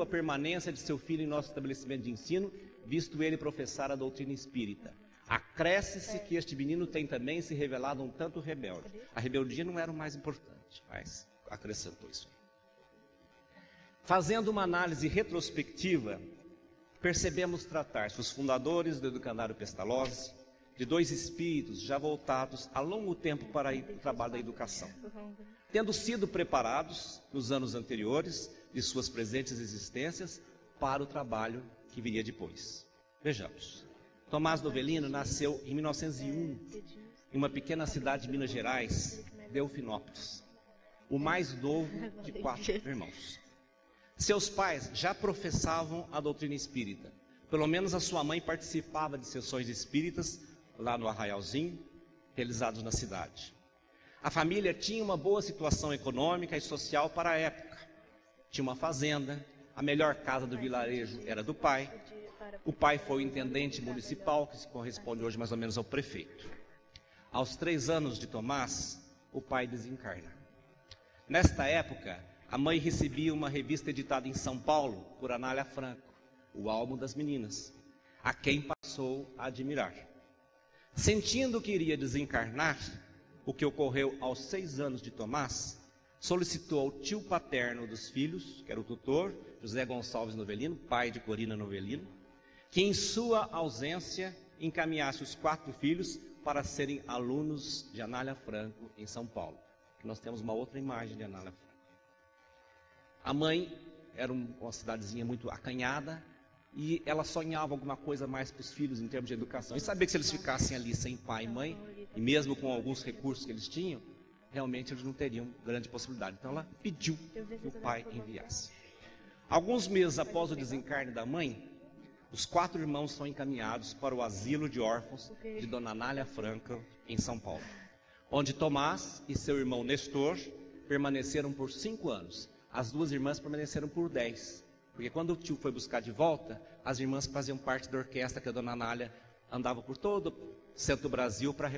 a permanência de seu filho em nosso estabelecimento de ensino, visto ele professar a doutrina espírita. Acresce-se que este menino tem também se revelado um tanto rebelde. A rebeldia não era o mais importante, mas acrescentou isso. Fazendo uma análise retrospectiva, percebemos tratar-se os fundadores do Educandário Pestalozzi de dois espíritos já voltados há longo tempo para o trabalho da educação, tendo sido preparados nos anos anteriores de suas presentes existências para o trabalho que viria depois. Vejamos. Tomás Novelino nasceu em 1901, em uma pequena cidade de Minas Gerais, Delfinópolis, o mais novo de 4 irmãos. Seus pais já professavam a doutrina espírita. Pelo menos a sua mãe participava de sessões espíritas lá no Arraialzinho, realizados na cidade. A família tinha uma boa situação econômica e social para a época. Tinha uma fazenda, a melhor casa do vilarejo era do pai. O pai foi o intendente municipal, que se corresponde hoje mais ou menos ao prefeito. Aos 3 anos de Tomás, o pai desencarna. Nesta época, a mãe recebia uma revista editada em São Paulo por Anália Franco, O Almo das Meninas, a quem passou a admirar. Sentindo que iria desencarnar, o que ocorreu aos 6 anos de Tomás, solicitou ao tio paterno dos filhos, que era o tutor, José Gonçalves Novelino, pai de Corina Novelino, que em sua ausência encaminhasse os 4 filhos para serem alunos de Anália Franco em São Paulo. Nós temos uma outra imagem de Anália Franco. A mãe era uma cidadezinha muito acanhada e ela sonhava alguma coisa mais para os filhos em termos de educação. E sabia que se eles ficassem ali sem pai e mãe, e mesmo com alguns recursos que eles tinham, realmente eles não teriam grande possibilidade. Então ela pediu que o pai enviasse. Alguns meses após o desencarne da mãe, os 4 irmãos são encaminhados para o asilo de órfãos de Dona Anália Franco, em São Paulo, onde Tomás e seu irmão Nestor permaneceram por 5 anos. As 2 irmãs permaneceram por 10, porque quando o tio foi buscar de volta, as irmãs faziam parte da orquestra que a Dona Anália andava por todo o centro do Brasil para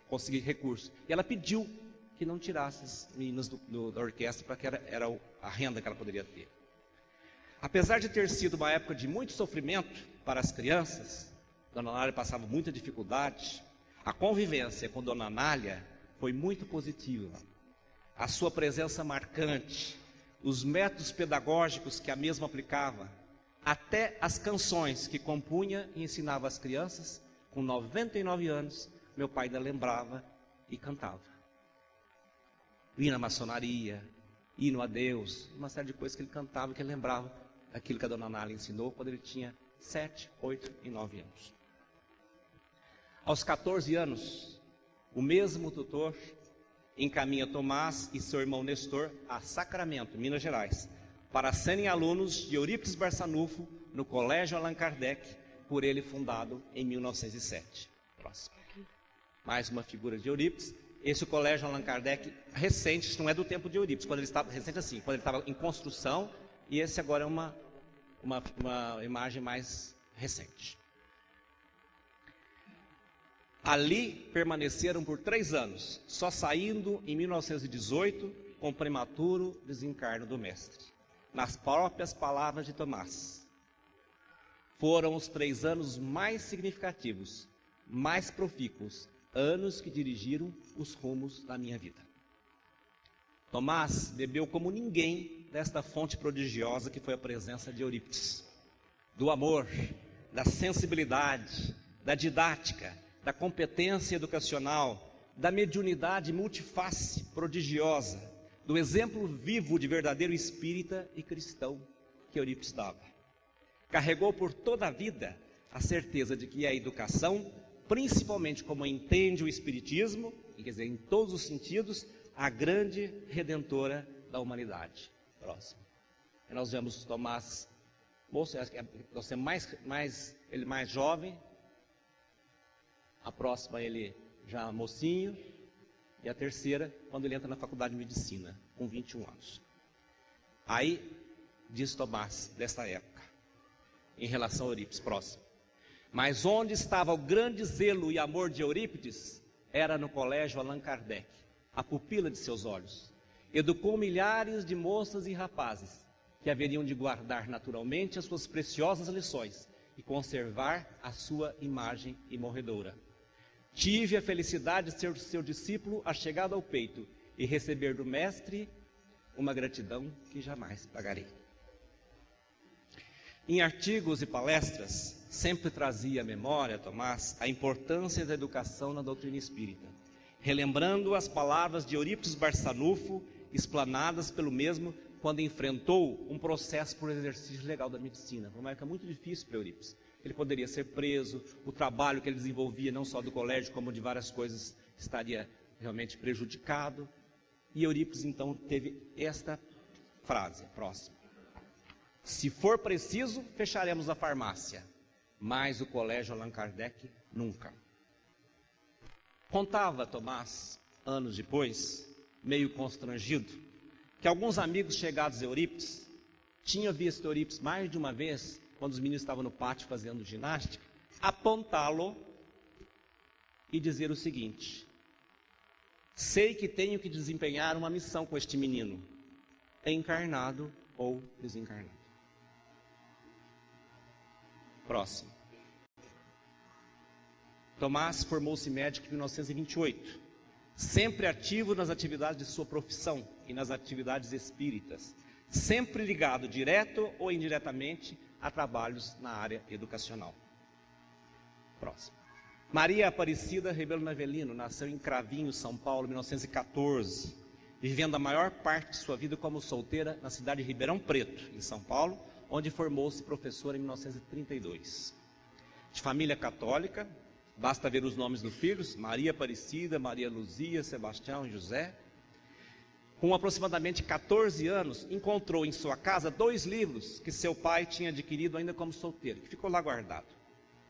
conseguir recursos. E ela pediu que não tirasse as meninas da orquestra, para que era a renda que ela poderia ter. Apesar de ter sido uma época de muito sofrimento para as crianças, Dona Anália passava muita dificuldade, a convivência com Dona Anália foi muito positiva. A sua presença marcante, os métodos pedagógicos que a mesma aplicava, até as canções que compunha e ensinava às crianças, com 99 anos, meu pai ainda lembrava e cantava. Hino à maçonaria, hino a Deus, uma série de coisas que ele cantava, que ele lembrava daquilo que a Dona Anália ensinou quando ele tinha 7, 8 e 9 anos. Aos 14 anos, o mesmo tutor encaminha Tomás e seu irmão Nestor a Sacramento, Minas Gerais, para serem alunos de Eurípides Barçanufo no Colégio Allan Kardec, por ele fundado em 1907. Próximo. Mais uma figura de Eurípides. Esse é o Colégio Allan Kardec recente, isso não é do tempo de Eurípides, quando ele estava recente assim, quando ele estava em construção, e esse agora é uma imagem mais recente. Ali permaneceram por 3 anos, só saindo em 1918 com o prematuro desencarno do mestre. Nas próprias palavras de Tomás, foram os 3 anos mais significativos, mais profícuos, anos que dirigiram os rumos da minha vida. Tomás bebeu como ninguém desta fonte prodigiosa que foi a presença de Eurípides, do amor, da sensibilidade, da didática, da competência educacional, da mediunidade multiface prodigiosa, do exemplo vivo de verdadeiro espírita e cristão que Eurípides dava. Carregou por toda a vida a certeza de que a educação, principalmente como entende o espiritismo, quer dizer, em todos os sentidos, a grande redentora da humanidade. Próximo. E nós vemos Tomás, moço, nós temos ele mais jovem, a próxima ele já mocinho, e a terceira quando ele entra na faculdade de medicina, com 21 anos. Aí, diz Tomás, desta época, em relação a Eurípides, próximo. Mas onde estava o grande zelo e amor de Eurípides, era no colégio Allan Kardec, a pupila de seus olhos. Educou milhares de moças e rapazes, que haveriam de guardar naturalmente as suas preciosas lições e conservar a sua imagem imorredoura. Tive a felicidade de ser seu discípulo achegado ao peito e receber do Mestre uma gratidão que jamais pagarei. Em artigos e palestras, sempre trazia à memória, Tomás, a importância da educação na doutrina espírita, relembrando as palavras de Eurípides Barçanufo, explanadas pelo mesmo quando enfrentou um processo por exercício legal da medicina. Foi uma época muito difícil para Eurípides. Ele poderia ser preso, o trabalho que ele desenvolvia, não só do colégio, como de várias coisas, estaria realmente prejudicado. E Eurípides, então, teve esta frase, próxima. Se for preciso, fecharemos a farmácia, mas o colégio Allan Kardec nunca. Contava Tomás, anos depois, meio constrangido, que alguns amigos chegados a Eurípides tinham visto Eurípides mais de uma vez, quando os meninos estavam no pátio fazendo ginástica, apontá-lo e dizer o seguinte: sei que tenho que desempenhar uma missão com este menino, encarnado ou desencarnado. Próximo. Tomás formou-se médico em 1928, sempre ativo nas atividades de sua profissão e nas atividades espíritas, sempre ligado direto ou indiretamente a trabalhos na área educacional. Próximo. Maria Aparecida Rebelo Navelino nasceu em Cravinho, São Paulo, em 1914, vivendo a maior parte de sua vida como solteira na cidade de Ribeirão Preto, em São Paulo, onde formou-se professora em 1932. De família católica, basta ver os nomes dos filhos: Maria Aparecida, Maria Luzia, Sebastião e José. Com aproximadamente 14 anos, encontrou em sua casa 2 livros que seu pai tinha adquirido ainda como solteiro, que ficou lá guardado.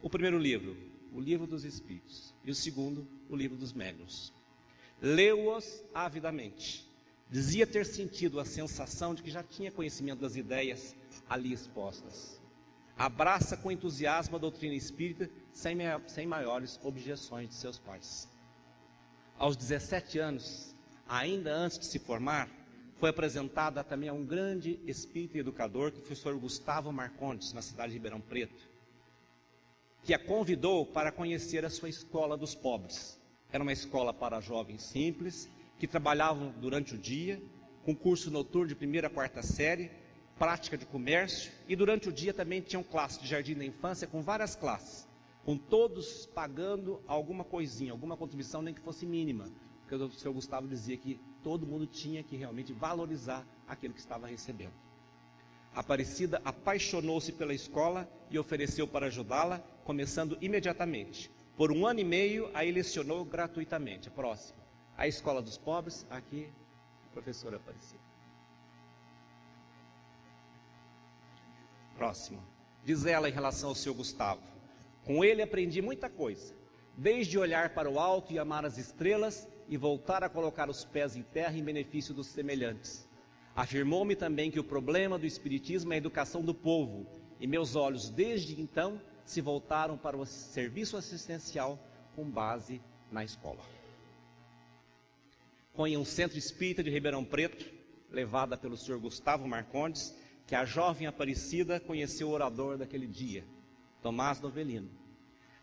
O primeiro livro, o Livro dos Espíritos, e o segundo, o Livro dos Médiuns. Leu-os avidamente. Dizia ter sentido a sensação de que já tinha conhecimento das ideias ali expostas. Abraça com entusiasmo a doutrina espírita, sem maiores objeções de seus pais. Aos 17 anos, ainda antes de se formar, foi apresentada também a um grande espírita e educador, que foi o professor Gustavo Marcondes, na cidade de Ribeirão Preto, que a convidou para conhecer a sua escola dos pobres. Era uma escola para jovens simples, que trabalhavam durante o dia, com curso noturno de 1ª a 4ª série, prática de comércio, e durante o dia também tinham classe de jardim da infância, com várias classes, com todos pagando alguma coisinha, alguma contribuição, nem que fosse mínima, porque o senhor Gustavo dizia que todo mundo tinha que realmente valorizar aquilo que estava recebendo. Aparecida apaixonou-se pela escola e ofereceu para ajudá-la, começando imediatamente. Por 1 ano e meio, a lecionou gratuitamente. Próximo. A Escola dos Pobres, aqui, professora Aparecida. Próximo. Diz ela em relação ao seu Gustavo: com ele aprendi muita coisa, desde olhar para o alto e amar as estrelas e voltar a colocar os pés em terra em benefício dos semelhantes. Afirmou-me também que o problema do espiritismo é a educação do povo, e meus olhos desde então se voltaram para o serviço assistencial com base na escola. Foi em um centro espírita de Ribeirão Preto, levada pelo senhor Gustavo Marcondes, que a jovem Aparecida conheceu o orador daquele dia, Tomás Novelino.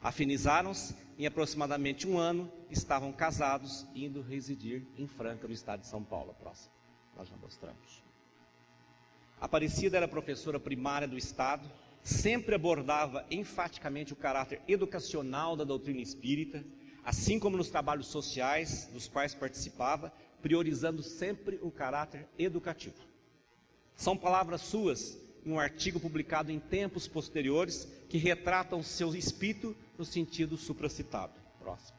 Afinizaram-se, em aproximadamente 1 ano, estavam casados, indo residir em Franca, no estado de São Paulo. Próximo, nós já mostramos. Aparecida era professora primária do estado, sempre abordava enfaticamente o caráter educacional da doutrina espírita, assim como nos trabalhos sociais dos quais participava, priorizando sempre o caráter educativo. São palavras suas, em um artigo publicado em tempos posteriores, que retratam seu espírito no sentido supracitado. Próximo.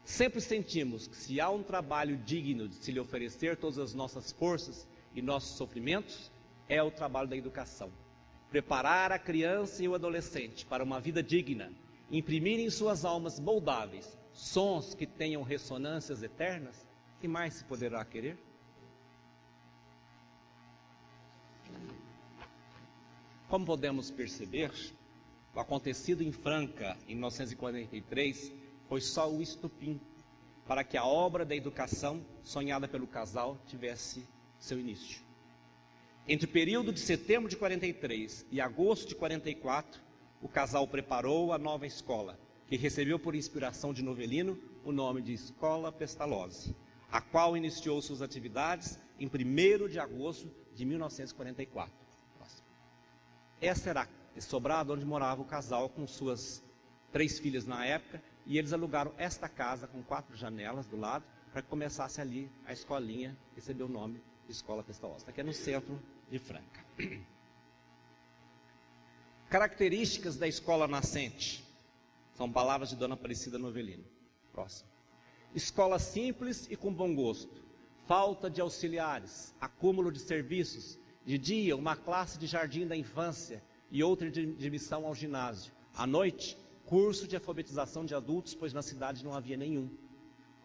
Sempre sentimos que se há um trabalho digno de se lhe oferecer todas as nossas forças e nossos sofrimentos, é o trabalho da educação. Preparar a criança e o adolescente para uma vida digna, imprimir em suas almas moldáveis sons que tenham ressonâncias eternas, que mais se poderá querer? Como podemos perceber, o acontecido em Franca, em 1943, foi só o estopim para que a obra da educação, sonhada pelo casal, tivesse seu início. Entre o período de setembro de 43 e agosto de 44, o casal preparou a nova escola, que recebeu por inspiração de Novelino o nome de Escola Pestalozzi, a qual iniciou suas atividades em 1º de agosto de 1944. Essa era a sobrado onde morava o casal com suas 3 filhas na época, e eles alugaram esta casa com 4 janelas do lado, para que começasse ali a escolinha, recebeu o nome de Escola Pestalozzi, que é no centro de Franca. Características da escola nascente, são palavras de Dona Aparecida Novelino. Próximo. Escola simples e com bom gosto, falta de auxiliares, acúmulo de serviços, de dia uma classe de jardim da infância e outra de admissão ao ginásio, à noite curso de alfabetização de adultos, pois na cidade não havia nenhum.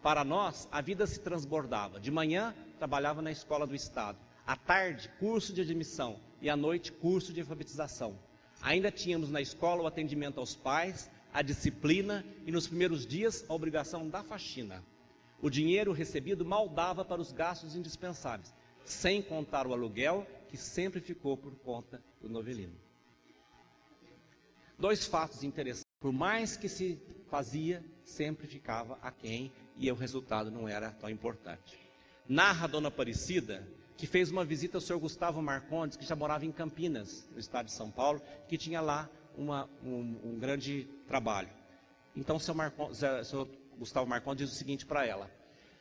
Para nós, a vida se transbordava. De manhã, trabalhava na escola do Estado. À tarde, curso de admissão. E à noite, curso de alfabetização. Ainda tínhamos na escola o atendimento aos pais, a disciplina e, nos primeiros dias, a obrigação da faxina. O dinheiro recebido mal dava para os gastos indispensáveis, sem contar o aluguel, que sempre ficou por conta do Novelino. 2 fatos interessantes. Por mais que se fazia, sempre ficava aquém e o resultado não era tão importante. Narra a Dona Aparecida que fez uma visita ao Sr. Gustavo Marcondes, que já morava em Campinas, no estado de São Paulo, que tinha lá um grande trabalho. Então o Sr. Gustavo Marcondes diz o seguinte para ela: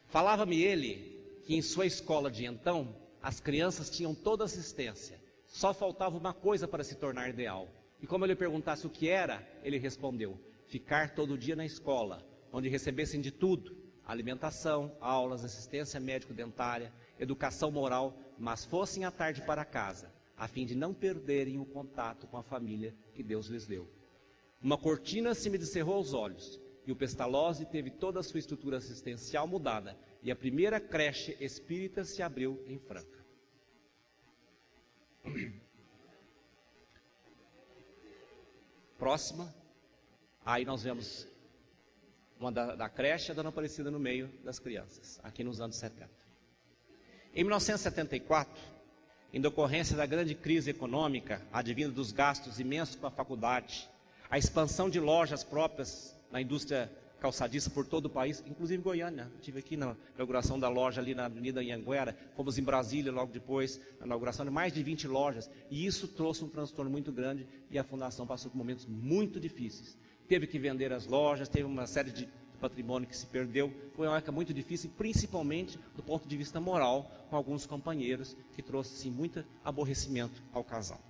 falava-me ele que em sua escola de então, as crianças tinham toda assistência, só faltava uma coisa para se tornar ideal. E como eu lhe perguntasse o que era, ele respondeu: ficar todo dia na escola, onde recebessem de tudo: alimentação, aulas, assistência médico-dentária, educação moral, mas fossem à tarde para casa, a fim de não perderem o contato com a família que Deus lhes deu. Uma cortina se me descerrou aos olhos, e o Pestalozzi teve toda a sua estrutura assistencial mudada, e a primeira creche espírita se abriu em Franca. Próxima, aí nós vemos uma da creche, a Dona Aparecida no meio das crianças, aqui nos anos 70. Em 1974, em decorrência da grande crise econômica, advinda dos gastos imensos com a faculdade, a expansão de lojas próprias na indústria calçadiça por todo o país, inclusive Goiânia. Estive aqui na inauguração da loja ali na Avenida Anhanguera, fomos em Brasília logo depois, na inauguração de mais de 20 lojas, e isso trouxe um transtorno muito grande e a Fundação passou por momentos muito difíceis. Teve que vender as lojas, teve uma série de patrimônio que se perdeu, foi uma época muito difícil, principalmente do ponto de vista moral, com alguns companheiros, que trouxe sim, muito aborrecimento ao casal.